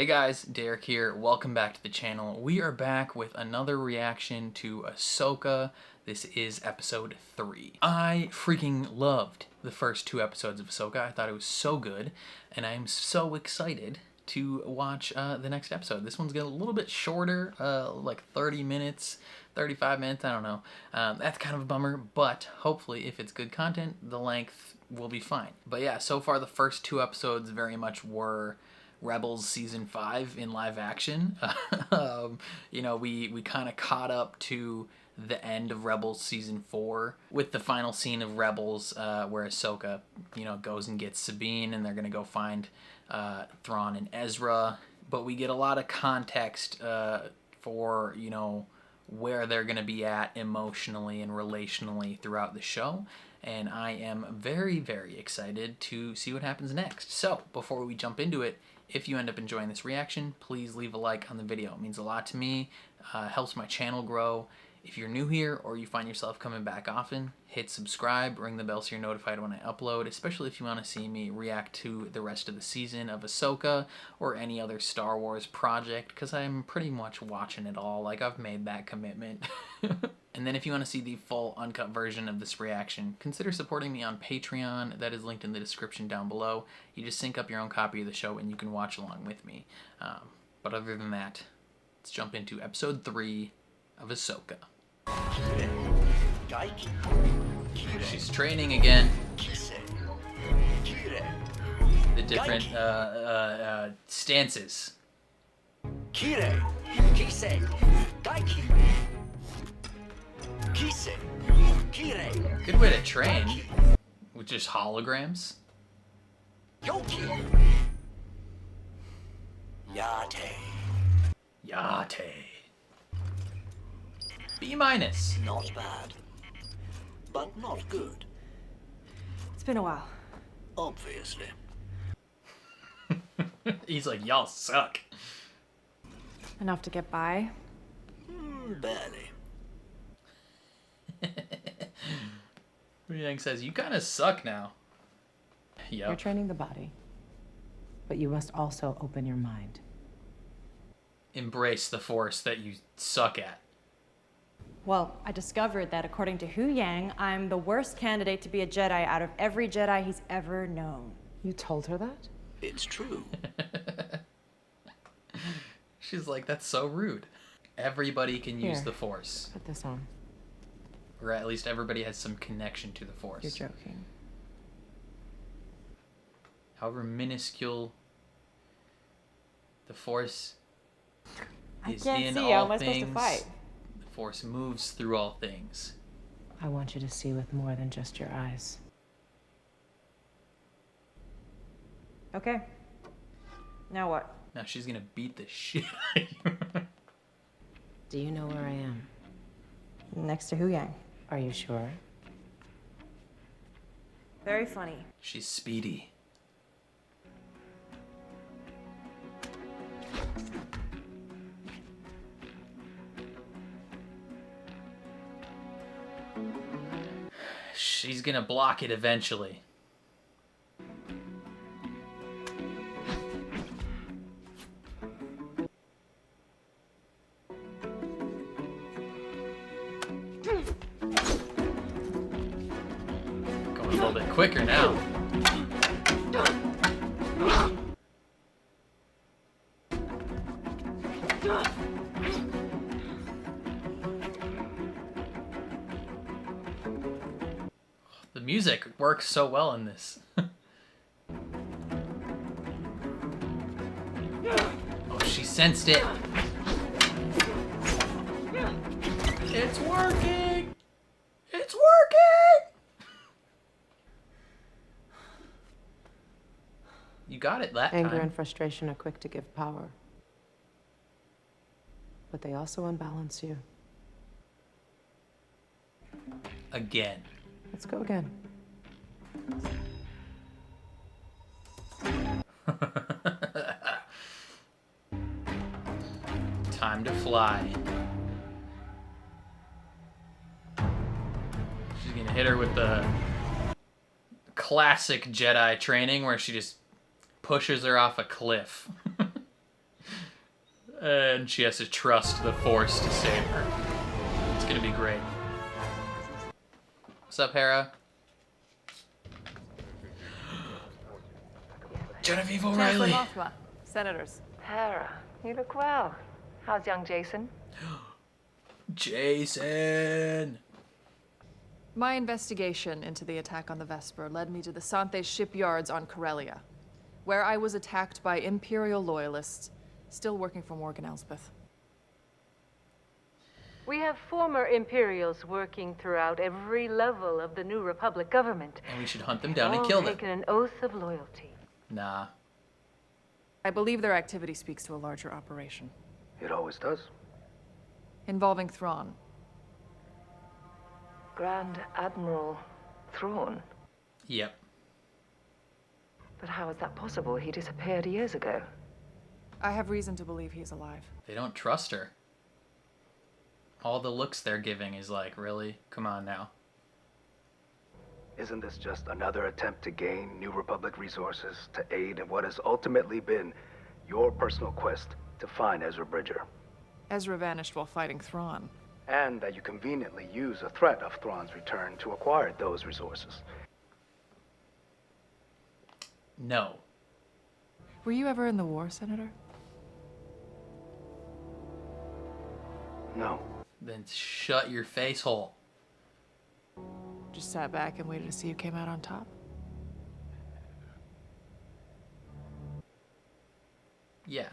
Hey guys, Derek here. Welcome back to the channel. We are back with another reaction to Ahsoka. This is episode 3. I freaking loved the first 2 episodes of Ahsoka. I thought it was so good, and I'm so excited to watch the next episode. This one's a little bit shorter, like 30 minutes, 35 minutes, I don't know. That's kind of a bummer, but hopefully if it's good content, the length will be fine. But yeah, so far the first 2 episodes very much were Rebels Season 5 in live action. You know, we kind of caught up to the end of Rebels Season 4 with the final scene of Rebels where Ahsoka, you know, goes and gets Sabine and they're going to go find Thrawn and Ezra. But we get a lot of context for, you know, where they're going to be at emotionally and relationally throughout the show. And I am very, very excited to see what happens next. So, before we jump into it, if you end up enjoying this reaction, please leave a like on the video. It means a lot to me, helps my channel grow. If you're new here or you find yourself coming back often, hit subscribe, ring the bell so you're notified when I upload, especially if you want to see me react to the rest of the season of Ahsoka or any other Star Wars project, because I'm pretty much watching it all. Like, I've made that commitment. And then if you want to see the full uncut version of this reaction, consider supporting me on Patreon. That is linked in the description down below. You just sync up your own copy of the show and you can watch along with me. But other than that, let's jump into episode 3 of Ahsoka. She's training again. The different stances. Good way to train with just holograms. Yate. B-. Not bad, but not good. It's been a while. Obviously. He's like, y'all suck. Enough to get by. Barely. Yang says, you kind of suck now. Yep. You're training the body, but you must also open your mind. Embrace the force that you suck at. Well, I discovered that according to Hu Yang, I'm the worst candidate to be a Jedi out of every Jedi he's ever known. You told her that? It's true. She's like, that's so rude. Everybody can use Here. the force. Put this on. Or at least everybody has some connection to the force. You're joking. However minuscule the force is I can't in see. all How am I things, supposed to fight? the force moves through all things. I want you to see with more than just your eyes. Okay. Now what? Now she's gonna beat the shit out of you. Do you know where I am? Next to Hu Yang. Are you sure? Very funny. She's speedy. She's gonna block it eventually. Going a little bit quicker now. The music works so well in this. Oh, she sensed it. It's working! It's working! You got it that Anger time. and frustration are quick to give power. But they also unbalance you. Again. Let's go again. Time to fly. She's gonna hit her with the classic Jedi training where she just pushes her off a cliff. And she has to trust the Force to save her. It's gonna be great. What's up, Hera? Genevieve Chancellor O'Reilly. Mothma, senators. Hera, you look well. How's young Jacen? Jacen. My investigation into the attack on the Vesper led me to the Santhe shipyards on Corellia, where I was attacked by Imperial loyalists, still working for Morgan Elspeth. We have former Imperials working throughout every level of the New Republic government. And we should hunt them down and All kill them. taken an oath of loyalty. Nah. I believe their activity speaks to a larger operation, It always does. involving Thrawn. Grand Admiral Thrawn. Yep. But how is that possible? He disappeared years ago. I have reason to believe he's alive. They don't trust her. All the looks they're giving is like, really? Come on now. Isn't this just another attempt to gain New Republic resources to aid in what has ultimately been your personal quest to find Ezra Bridger? Ezra vanished while fighting Thrawn. And that you conveniently use a threat of Thrawn's return to acquire those resources. No. Were you ever in the war, Senator? No. Then shut your face hole. Just sat back and waited to see who came out on top? Yeah.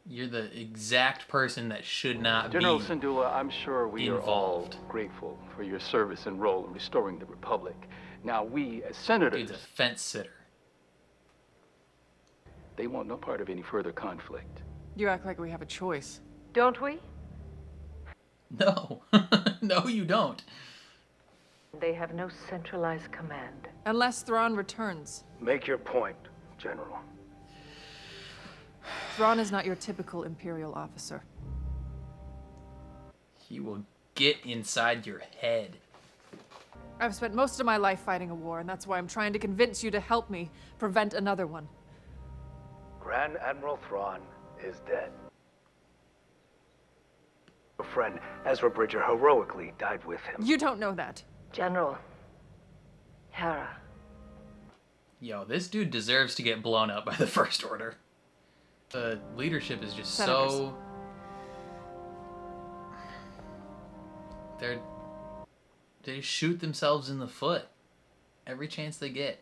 You're the exact person that should not General be. Syndulla, I'm sure we are all involved. grateful for your service and role in restoring the Republic. Now, we, as senators, Dude's a fence sitter. they want no part of any further conflict. You act like we have a choice. Don't we? No. No, you don't. They have no centralized command. Unless Thrawn returns. Make your point, General. Thrawn is not your typical Imperial officer. He will get inside your head. I've spent most of my life fighting a war, and that's why I'm trying to convince you to help me prevent another one. Grand Admiral Thrawn is dead. Your friend Ezra Bridger heroically died with him. You don't know that. General. Hera. Yo, this dude deserves to get blown up by the First Order. The leadership is just Senators. so... They shoot themselves in the foot every chance they get.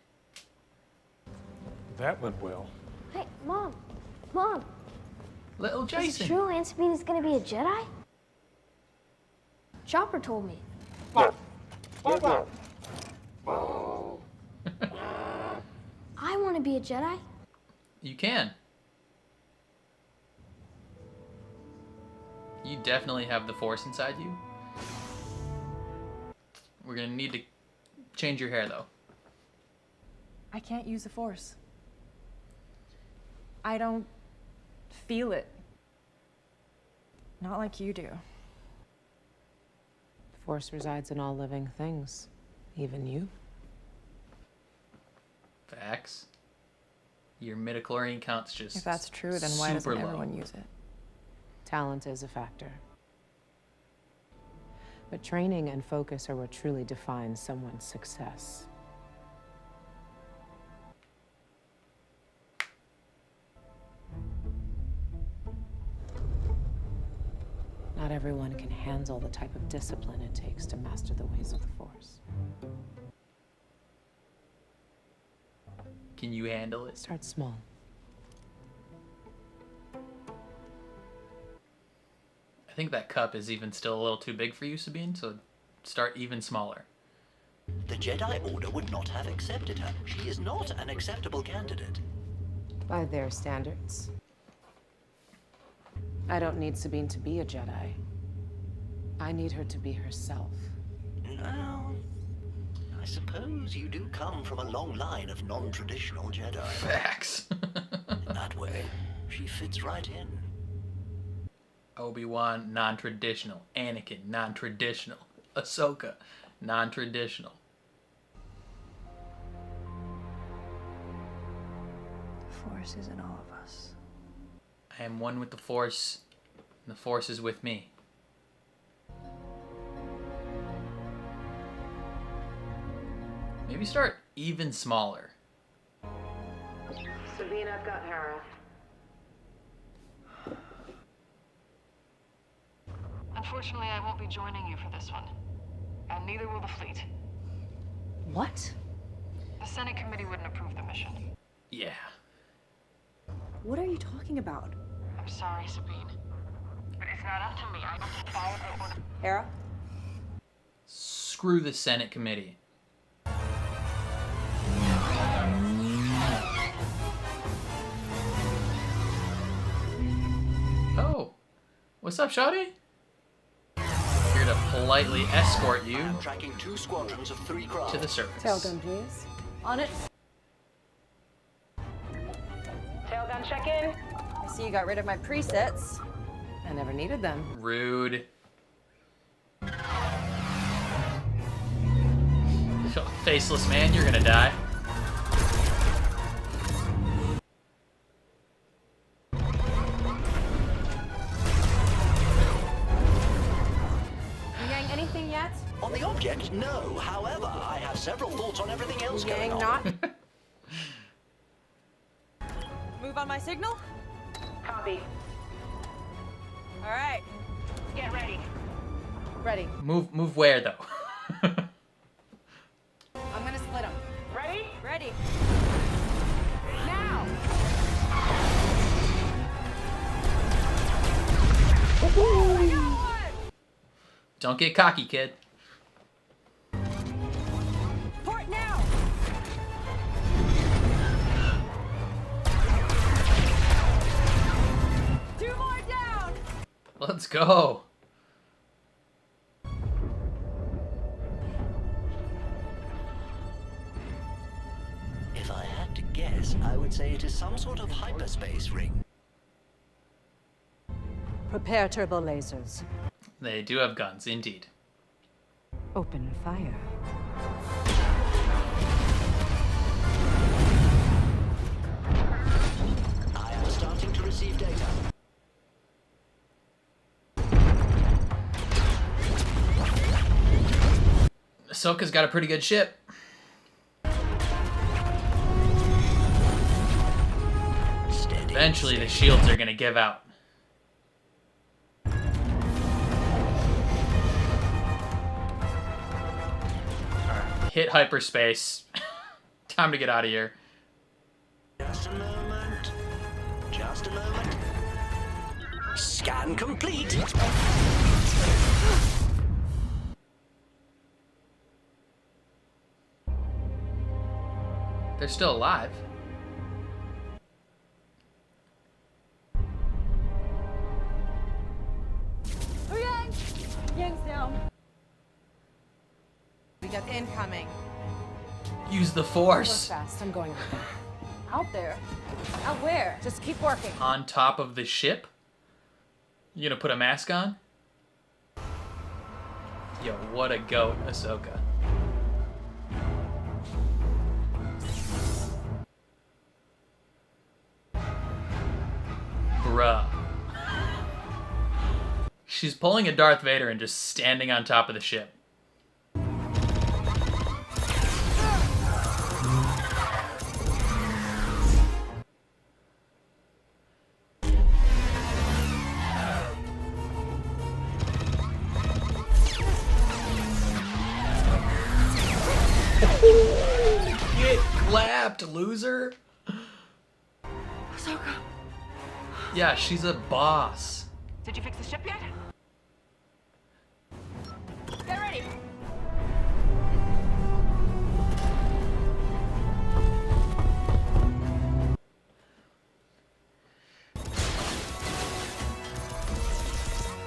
That went well. Hey, Mom! Mom! Little Is it Jacen. true Aunt Sabine is gonna be a Jedi? Chopper told me. I want to be a Jedi. You can. You definitely have the Force inside you. We're gonna need to change your hair, though. I can't use the Force. I don't feel it. Not like you do. The Force resides in all living things, even you. Facts. Your midichlorian count's just If that's true, then why doesn't super low. everyone use it? Talent is a factor. But training and focus are what truly defines someone's success. Not everyone can handle the type of discipline it takes to master the ways of the Force. Can you handle it? Start small. I think that cup is even still a little too big for you, Sabine, so start even smaller. The Jedi Order would not have accepted her. She is not an acceptable candidate. By their standards. I don't need Sabine to be a Jedi. I need her to be herself. Well, I suppose you do come from a long line of non-traditional Jedi. Facts. In that way, she fits right in. Obi-Wan, non-traditional. Anakin, non-traditional. Ahsoka, non-traditional. The Force is in all of us. I am one with the Force. And the Force is with me. Maybe start even smaller. Sabine, I've got Hera. Unfortunately, I won't be joining you for this one. And neither will the fleet. What? The Senate committee wouldn't approve the mission. Yeah. What are you talking about? I'm sorry, Sabine. But it's not up to me. I don't follow the order. Hera? Screw the Senate committee. Oh. What's up, Shawty? Here to politely escort you I'm tracking 2 squadrons of 3 craft. to the surface. Tailgun, please. On it. Tailgun check-in. I see you got rid of my presets. I never needed them. Rude. Faceless man, you're gonna die. Yang, anything yet? On the object, no. However, I have several thoughts on everything else going Yang, on. not. Move on my signal? Copy. All right. Get ready. Ready. Move where though? I'm gonna split them. Ready? Ready. Now! Don't get cocky, kid. Port now! Two more down! Let's go. If I had to guess, I would say it is some sort of hyperspace ring. Prepare turbo lasers. They do have guns, indeed. Open fire. I am starting to receive data. Ahsoka's got a pretty good ship. Steady. Eventually the shields are gonna give out. Alright, hit hyperspace. Time to get out of here. Just a moment. Just a moment. Scan complete. They're still alive. Oh, Yang! Yang's down. We got incoming. Use the Work Force. fast. I'm going out there. Out there. Out where? Just keep working. On top of the ship? You gonna put a mask on? Yo, what a goat, Ahsoka. Bruh. She's pulling a Darth Vader and just standing on top of the ship. Get clapped, loser. Ahsoka, Yeah, she's a boss. did you fix the ship yet? Get ready.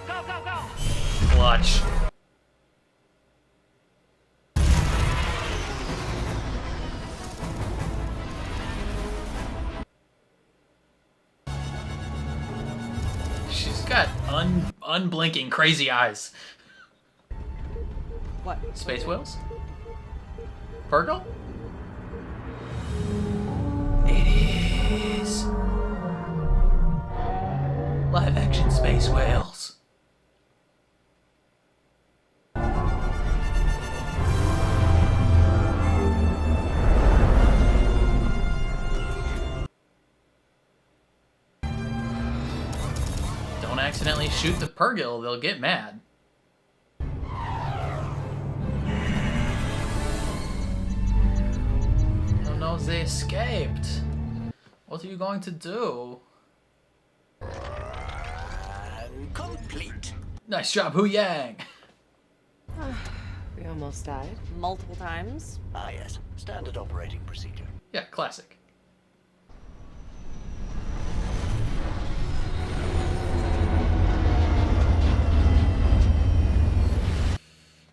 Go, go, go! Clutch. She's got unblinking crazy eyes. What? Space whales? Purrgil? It is live Action space whales. Don't accidentally shoot the Purrgil, they'll get mad. Oh no, they escaped. What are you going to do? And complete. Nice job, Hu Yang. We almost died. Multiple times. Ah, yes. Standard operating procedure. Yeah, classic.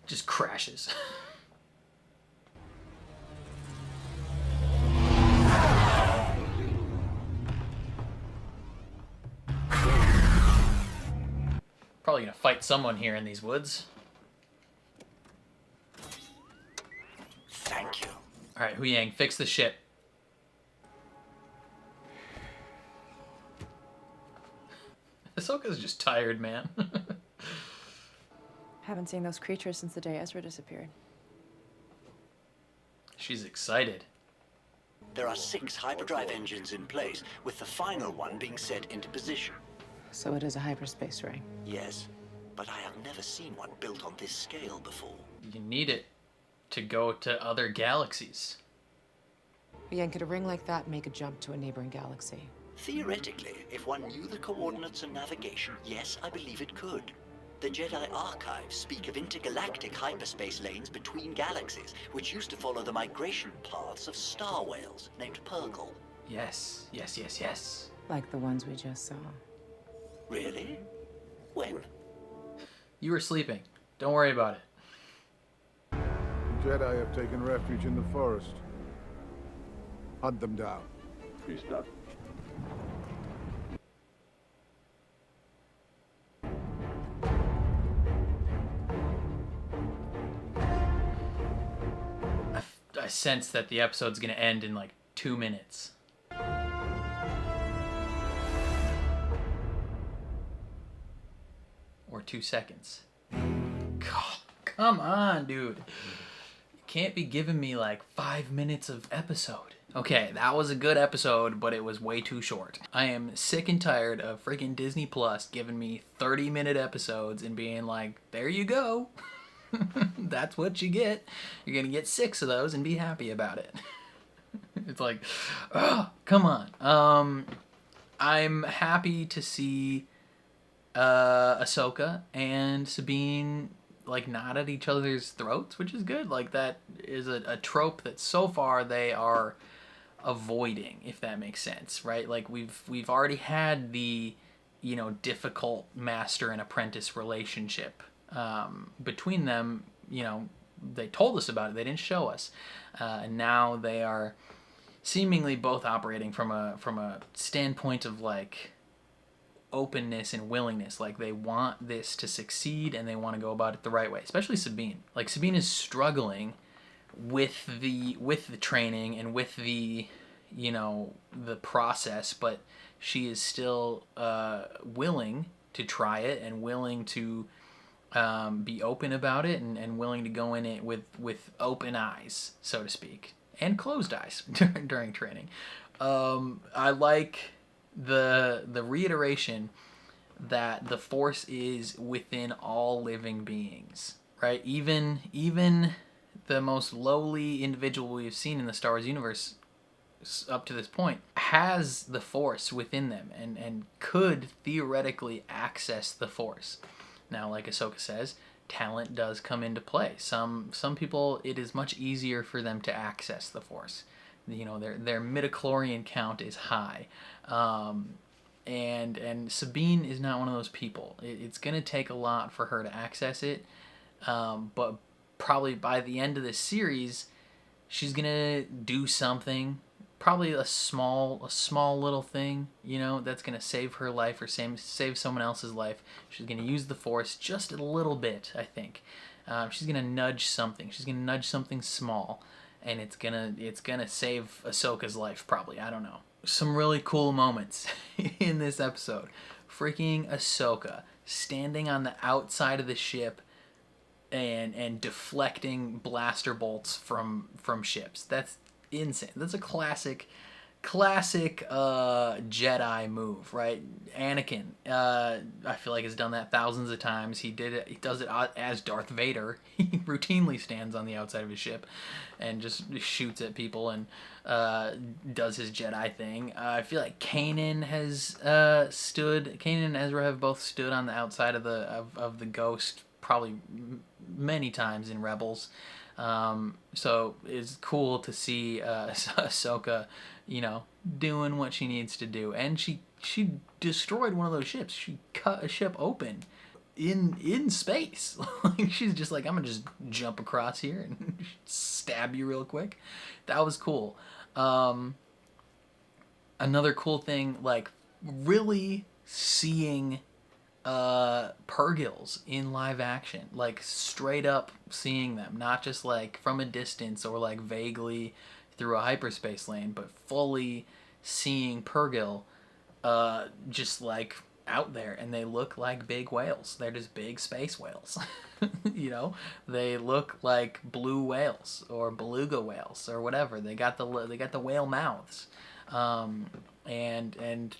Just crashes. Probably gonna fight someone here in these woods. Thank you. Alright, Hu Yang, fix the ship. Ahsoka's just tired, man. Haven't seen those creatures since the day Ezra disappeared. She's excited. There are 6 hyperdrive engines in place, with the final one being set into position. So it is a hyperspace ring. Yes, but I have never seen one built on this scale before. You need it to go to other galaxies. Yang, could a ring like that make a jump to a neighboring galaxy? Theoretically, if one knew the coordinates and navigation, yes, I believe it could. The Jedi archives speak of intergalactic hyperspace lanes between galaxies, which used to follow the migration paths of star whales named Purrgil. Yes, yes, yes, yes. Like the ones we just saw. Really? When? You were sleeping. Don't worry about it. The Jedi have taken refuge in the forest. Hunt them down. He's not. I sense that the episode's gonna end in like 2 minutes. Or 2 seconds. God, come on, dude. You can't be giving me like 5 minutes of episode. Okay, that was a good episode, but it was way too short. I am sick and tired of freaking Disney Plus giving me 30-minute episodes and being like, there you go. That's what you get. You're gonna get 6 of those and be happy about it. It's like, oh, come on. I'm happy to see Ahsoka and Sabine like nod at each other's throats, which is good. Like that is a trope that so far they are avoiding, if that makes sense, right? Like we've already had the, you know, difficult master and apprentice relationship between them. You know, they told us about it, they didn't show us, and now they are seemingly both operating from a standpoint of like openness and willingness. Like they want this to succeed and they want to go about it the right way, especially Sabine. Like Sabine is struggling with the training and with the, you know, the process, but she is still willing to try it and willing to be open about it and willing to go in it with open eyes, so to speak, and closed eyes during training. I like the reiteration that the Force is within all living beings, right? Even the most lowly individual we've seen in the Star Wars universe up to this point has the Force within them and could theoretically access the Force. Now, like Ahsoka says, talent does come into play. Some people, it is much easier for them to access the Force. You know, their midichlorian count is high. And Sabine is not one of those people. It's going to take a lot for her to access it. But probably by the end of this series, she's going to do something, probably a small little thing, you know, that's going to save her life or save someone else's life. She's going to use the Force just a little bit, I think. She's going to nudge something. She's going to nudge something small. And it's gonna save Ahsoka's life, probably. I don't know. Some really cool moments in this episode. freaking Ahsoka standing on the outside of the ship and deflecting blaster bolts from ships. That's insane. That's a classic Jedi move, right? Anakin, I feel like has done that thousands of times. He does it as Darth Vader. He routinely stands on the outside of his ship and just shoots at people and does his Jedi thing. I feel like Kanan and Ezra have both stood on the outside of the Ghost probably many times in Rebels. So it's cool to see Ahsoka, doing what she needs to do. And she destroyed one of those ships. She cut a ship open in space. Like, she's just like, I'm gonna just jump across here and stab you real quick. That was cool. Another cool thing, like, really seeing Purrgils in live action, like straight up seeing them, not just like from a distance or like vaguely through a hyperspace lane, but fully seeing Purrgil just like out there, and they look like big whales. They're just big space whales. They look like blue whales or beluga whales or whatever. They got the whale mouths. And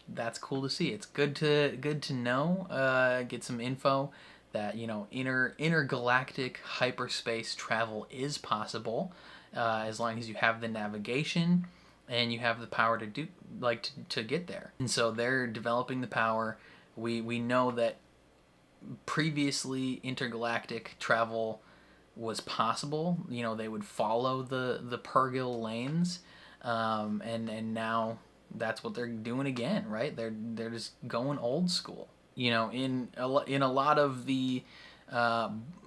that's cool to see. It's good to know, get some info that intergalactic hyperspace travel is possible, as long as you have the navigation and you have the power to get there. And so they're developing the power. We know that previously intergalactic travel was possible. They would follow the Purrgil lanes, and now that's what they're doing again, right? They're just going old school. In a lot of the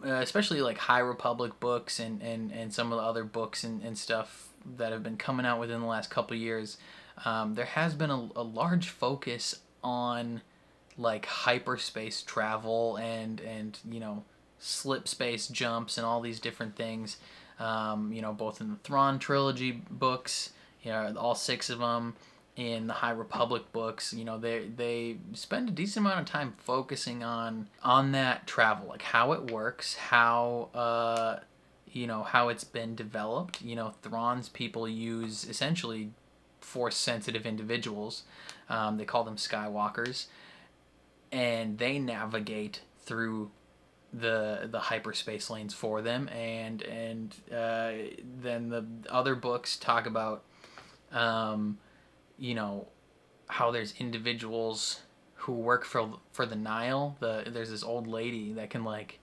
especially like High Republic books and some of the other books and stuff that have been coming out within the last couple of years, there has been a large focus on like hyperspace travel and slip space jumps and all these different things, both in the Thrawn trilogy books, all 6 of them. In the High Republic books, they spend a decent amount of time focusing on that travel, like how it works, how how it's been developed. Thrawn's people use essentially force-sensitive individuals. They call them Skywalkers, and they navigate through the hyperspace lanes for them, and then the other books talk about how there's individuals who work for the Nile. There's this old lady that can like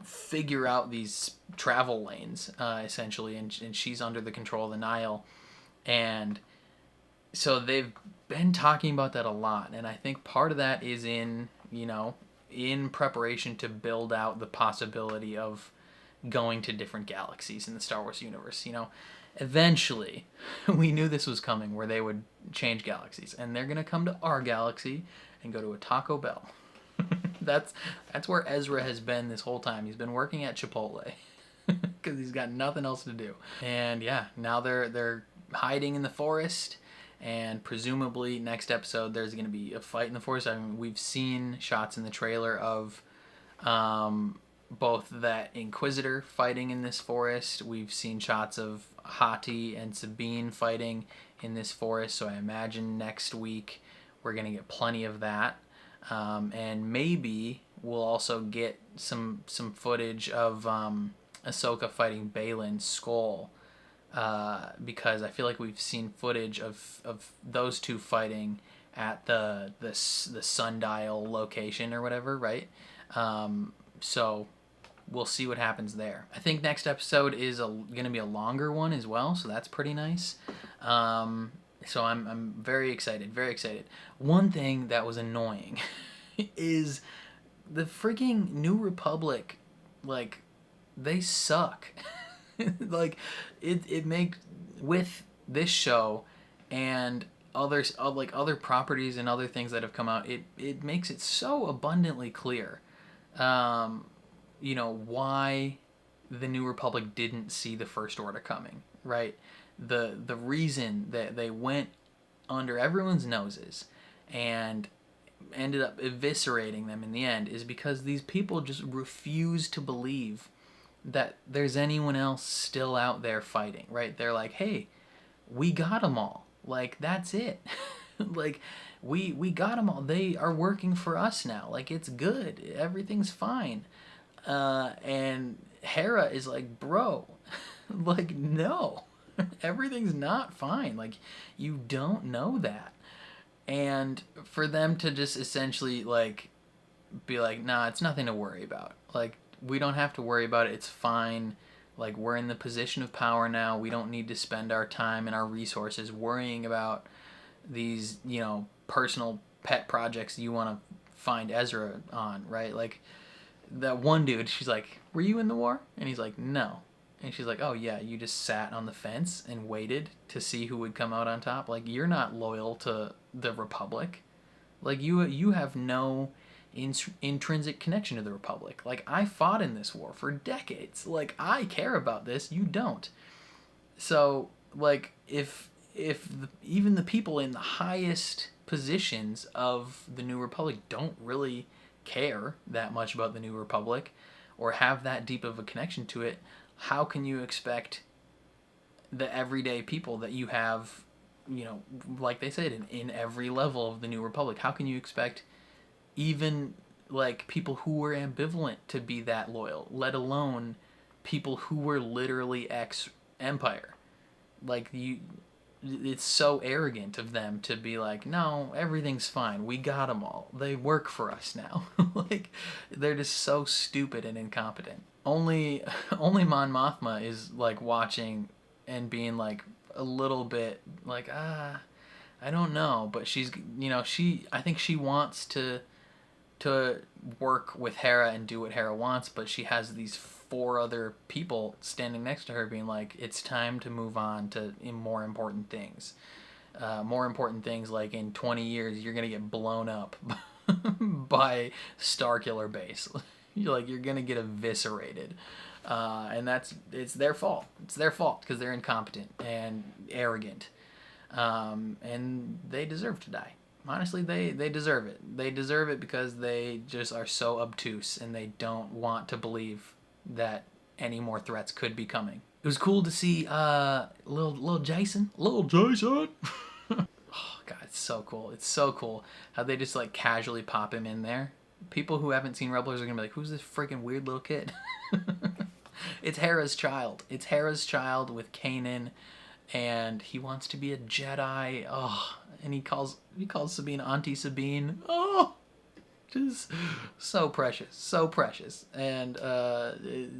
figure out these travel lanes, essentially, and she's under the control of the Nile. And so they've been talking about that a lot, and I think part of that is in preparation to build out the possibility of going to different galaxies in the Star Wars universe. Eventually, we knew this was coming, where they would change galaxies, and they're gonna come to our galaxy and go to a Taco Bell. That's where Ezra has been this whole time. He's been working at Chipotle because he's got nothing else to do. And yeah, now they're hiding in the forest, and presumably next episode there's gonna be a fight in the forest. I mean, we've seen shots in the trailer of both that Inquisitor fighting in this forest. We've seen shots of Hati and Sabine fighting in this forest, so I imagine next week we're going to get plenty of that. And maybe we'll also get some footage of Ahsoka fighting Balin's skull, because I feel like we've seen footage of those two fighting at the sundial location or whatever, right? So we'll see what happens there. I think next episode is going to be a longer one as well, so that's pretty nice. So I'm very excited, very excited. One thing that was annoying is the freaking New Republic, like, they suck. Like, it makes, with this show and others, like other properties and other things that have come out, it makes it so abundantly clear why the New Republic didn't see the First Order coming, right? The reason that they went under everyone's noses and ended up eviscerating them in the end is because these people just refuse to believe that there's anyone else still out there fighting, right? They're like, hey, we got them all. Like, that's it. Like, we got them all. They are working for us now. Like, it's good. Everything's fine. And Hera is like, bro, like, no. Everything's not fine. Like, you don't know that. And for them to just essentially, like, be like, nah, it's nothing to worry about. Like, we don't have to worry about it. It's fine. Like, we're in the position of power now. We don't need to spend our time and our resources worrying about these, you know, personal pet projects you want to find Ezra on, right? Like, that one dude, she's like, were you in the war? And he's like, no. And she's like, oh yeah, you just sat on the fence and waited to see who would come out on top? Like, you're not loyal to the Republic. Like, you have no intrinsic connection to the Republic. Like, I fought in this war for decades. Like, I care about this. You don't. So, like, if even the people in the highest positions of the New Republic don't really care that much about the New Republic or have that deep of a connection to it, how can you expect the everyday people that you have, you know, like they said, in every level of the New Republic, how can you expect even, like, people who were ambivalent to be that loyal, let alone people who were literally ex-Empire? Like, it's so arrogant of them to be like, no, everything's fine. We got them all. They work for us now. Like, they're just so stupid and incompetent. Only Mon Mothma is, like, watching and being, like, a little bit like, I don't know. But she's, you know, I think she wants to work with Hera and do what Hera wants, but she has these 4 other people standing next to her being like, it's time to move on to more important things. More important things, like, in 20 years, you're going to get blown up by Starkiller Base. You're going to get eviscerated. And it's their fault. It's their fault because they're incompetent and arrogant. And they deserve to die. Honestly, they deserve it. They deserve it because they just are so obtuse and they don't want to believe that any more threats could be coming. It was cool to see little Jacen. Little Jacen! Oh, God, it's so cool. It's so cool how they just, like, casually pop him in there. People who haven't seen Rebels are going to be like, who's this freaking weird little kid? It's Hera's child. It's Hera's child with Kanan, and he wants to be a Jedi. Oh, and he calls Sabine Auntie Sabine. Oh, just so precious, so precious. And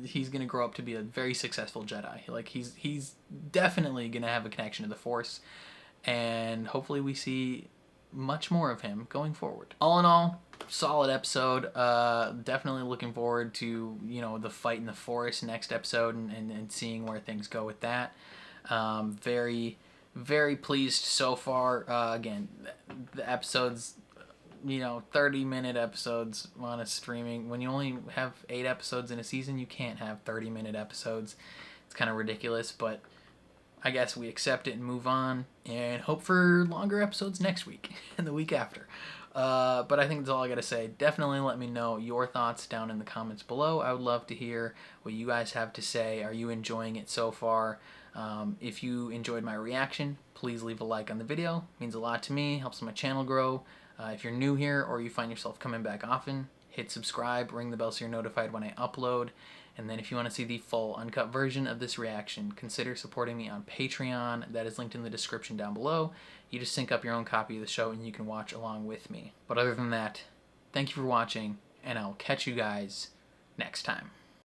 he's gonna grow up to be a very successful Jedi. Like, he's definitely gonna have a connection to the Force, and hopefully we see much more of him going forward. All in all, solid episode. Definitely looking forward to, you know, the fight in the forest next episode and seeing where things go with that. Very, very pleased so far. Again, the episodes, you know, 30-minute episodes on a streaming. When you only have 8 episodes in a season, you can't have 30-minute episodes. It's kind of ridiculous, but I guess we accept it and move on and hope for longer episodes next week and the week after. But I think that's all I gotta say. Definitely let me know your thoughts down in the comments below. I would love to hear what you guys have to say. Are you enjoying it so far? If you enjoyed my reaction, please leave a like on the video. It means a lot to me, helps my channel grow. If you're new here or you find yourself coming back often, hit subscribe, ring the bell so you're notified when I upload. And then if you want to see the full uncut version of this reaction, consider supporting me on Patreon. That is linked in the description down below. You just sync up your own copy of the show and you can watch along with me. But other than that, thank you for watching, and I'll catch you guys next time.